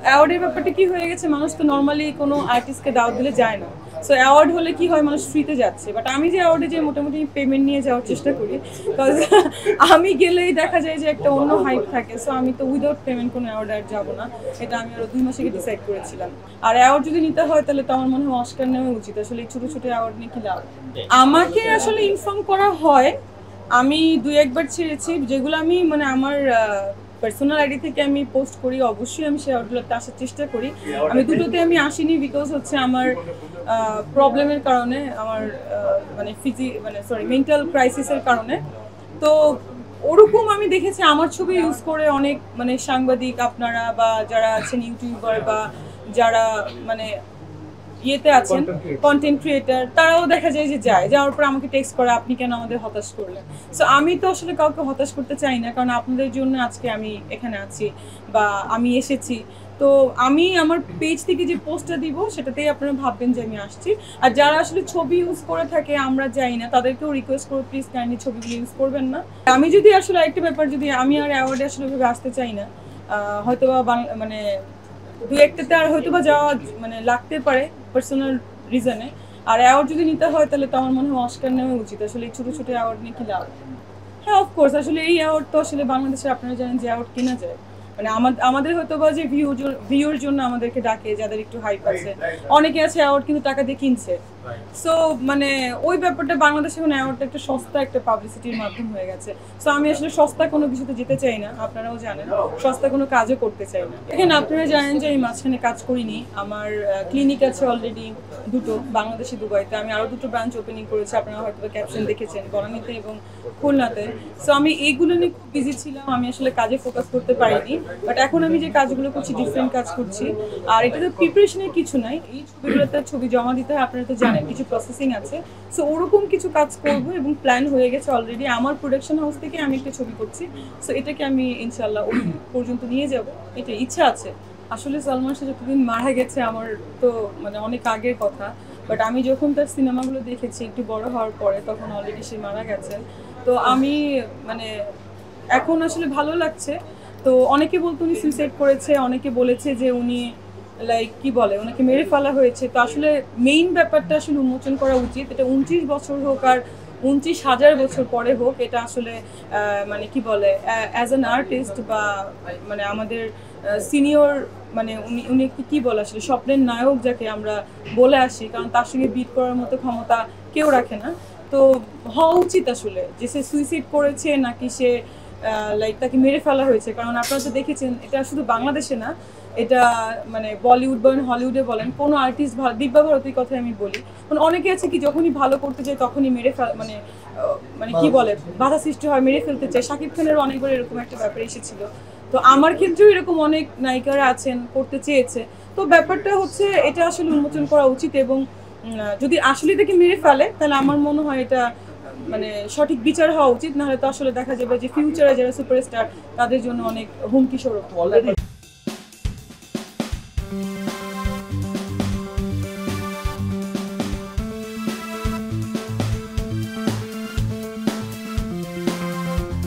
অ্যাওয়ার্ডের ব্যাপারটা কি হয়ে গেছে, মানুষ তো নর্মালি কোনো আর্টিস্টকে দাওয়াত দিলে যায় না। সো অ্যাওয়ার্ড হলে কি হয়, মানুষ ফ্রিতে যাচ্ছে। বাট আমি যে অ্যাওয়ার্ডে যে মোটামুটি পেমেন্ট নিয়ে যাওয়ার চেষ্টা করি, বিকজ আমি গেলেই দেখা যায় যে একটা অন্য হাইপ থাকে। সো আমি তো উইদাউট পেমেন্ট কোনো অ্যাওয়ার্ড আর যাবো না, এটা আমি আরো 2 মাস আগে ডিসাইড করেছিলাম। আর অ্যাওয়ার্ড যদি নিতে হয় তাহলে তো আমার মনে হয় অস্কার নেওয়া উচিত। আসলে এই ছোটো ছোটো অ্যাওয়ার্ড নিয়ে কি লাভ। আমাকে আসলে ইনফর্ম করা হয়, আমি 2-1 বার ছেড়েছি, যেগুলো আমি মানে আমার পার্সোনাল আইডি থেকে আমি পোস্ট করি, অবশ্যই আমি শেয়ারগুলোতে আসার চেষ্টা করি। আমি দুটোতে আমি আসিনি বিকজ হচ্ছে আমার প্রবলেমের কারণে, আমার মানে মেন্টাল ক্রাইসিসের কারণে। তো ওরকম আমি দেখেছি আমার ছবি ইউজ করে অনেক মানে সাংবাদিক আপনারা বা যারা আছেন ইউটিউবার বা যারা মানে ইয়েতে আছেন কন্টেন্ট ক্রিয়েটার, তারাও দেখা যায় যে যাওয়ার পর আমাকে টেক্সট করে আপনি কেন আমাদের হতাশ করলেন। সো আমি তো আসলে কাউকে হতাশ করতে চাই না, কারণ আপনাদের জন্য আজকে আমি এখানে আছি বা আমি এসেছি। তো আমি আমার পেজ থেকে যে পোস্টটা দিব সেটাতেই আপনারা ভাববেন যে আমি আসছি। আর যারা আসলে ছবি ইউজ করে থাকে আমরা যাই না, তাদেরকেও রিকোয়েস্ট করবো প্লিজ কাইন্ডলি ছবিগুলো ইউজ করবেন না। আমি যদি আসলে একটা ব্যাপার, যদি আমি আর অ্যাওয়ার্ডে আসলে ওইভাবে আসতে চাই না, হয়তো বা মানে 2-1টাতে আর হয়তো বা যাওয়া মানে লাগতে পারে পার্সোনাল রিজনে। আর অ্যাওয়ার্ড যদি নিতে হয় তাহলে তো আমার মনে হয় অস্কার নেওয়া উচিত। আসলে এই ছোটো ছোটো অ্যাওয়ার্ড নিয়ে কি লাভ। হ্যাঁ, অফকোর্স আসলে এই অ্যাওয়ার্ড তো আসলে বাংলাদেশে আপনারা জানেন যে অ্যাওয়ার্ড কেনা যায়। মানে আমাদের হয়তো বা যে ভিউর জন্য আমাদেরকে ডাকে, যাদের একটু হাইপ আছে, অনেকে আছে অ্যাওয়ার্ড কিন্তু টাকা দিয়ে কিনছে। সো মানে ওই ব্যাপারটা বাংলাদেশে এখন অ্যাওয়ার্ডটা একটা সস্তা একটা পাবলিসিটির মাধ্যম হয়ে গেছে। সো আমি আসলে সস্তা কোনো কিছুতে যেতে চাই না, আপনারাও জানেন সস্তা কোনো কাজও করতে চাই না। এখানে আপনারা জানেন যে আমি মাঝখানে কাজ করিনি, আমার ক্লিনিক আছে অলরেডি দুটো, বাংলাদেশে দুবাইতে। আমি আরও 2টো ব্রাঞ্চ ওপেনিং করেছি, আপনারা হয়তো ক্যাপশন দেখেছেন, বনানীতে এবং খুলনাতে। সো আমি এইগুলো নিয়ে খুব বিজি ছিলাম, আমি আসলে কাজে ফোকাস করতে পারিনি। বাট এখন আমি যে কাজগুলো করছি ডিফারেন্ট কাজ করছি। আর এটা তো প্রিপারেশনের কিছু নাই, এই ছবিগুলোতে ছবি জমা দিতে হয়, আপনারা তো জানেন কিছু প্রসেসিং আছে। সো ওরকম কিছু কাজ করবো এবং প্ল্যান হয়ে গেছে অলরেডি। আমার প্রোডাকশন হাউস থেকে আমি একটা ছবি করছি, সো এটাকে আমি ইনশাল্লাহ ওই পর্যন্ত নিয়ে যাব, এটা ইচ্ছা আছে। আসলে সালমান শাহ যতদিন মারা গেছে আমার তো মানে অনেক আগের কথা। বাট আমি যখন তার সিনেমাগুলো দেখেছি একটু বড় হওয়ার পরে, তখন অলরেডি সে মারা গেছেন। তো আমি মানে এখন আসলে ভালো লাগছে। তো অনেকে বলতো উনি সুইসাইড করেছে, অনেকে বলেছে যে উনি লাইক কি বলে ওনাকে মেরে ফেলা হয়েছে। তো আসলে মেইন ব্যাপারটা আসলে উন্মোচন করা উচিত। এটা 29 বছর হোক আর 29,000 বছর পরে হোক, এটা আসলে মানে কি বলে অ্যাজ অ্যান আর্টিস্ট বা মানে আমাদের সিনিয়র মানে উনি কি বলে আসলে স্বপ্নের নায়ক যাকে আমরা বলে আসি, কারণ তার সঙ্গে বিট করার মতো ক্ষমতা কেউ রাখে না। তো হওয়া উচিত আসলে যে সে সুইসাইড করেছে নাকি সে লাইক তাকে মেরে ফেলা হয়েছে। কারণ আপনারা তো দেখেছেন এটা শুধু বাংলাদেশে না, এটা মানে বলিউড বলেন হলিউডে বলেন, কোনো আর্টিস্ট দিব্যা ভারতীর কথাই আমি বলি, মানে অনেকে আছে কি যখনই ভালো করতে যায় তখনই মেরে মানে মানে কি বলে বাধা সৃষ্টি হয়, মেরে ফেলতে চায়। শাকিব খানের অনেকবার এরকম একটা ব্যাপার এসেছিল। তো আমার ক্ষেত্রেও এরকম অনেক নায়িকারা আছেন করতে চেয়েছে। তো ব্যাপারটা হচ্ছে এটা আসলে উন্মোচন করা উচিত এবং যদি আসলে তাকে মেরে ফেলে তাহলে আমার মনে হয় এটা মানে সঠিক বিচার হওয়া উচিত। নাহলে তো আসলে দেখা যাবে যে ফিউচারে যারা সুপারস্টার তাদের জন্য অনেক হুমকি স্বরূপ।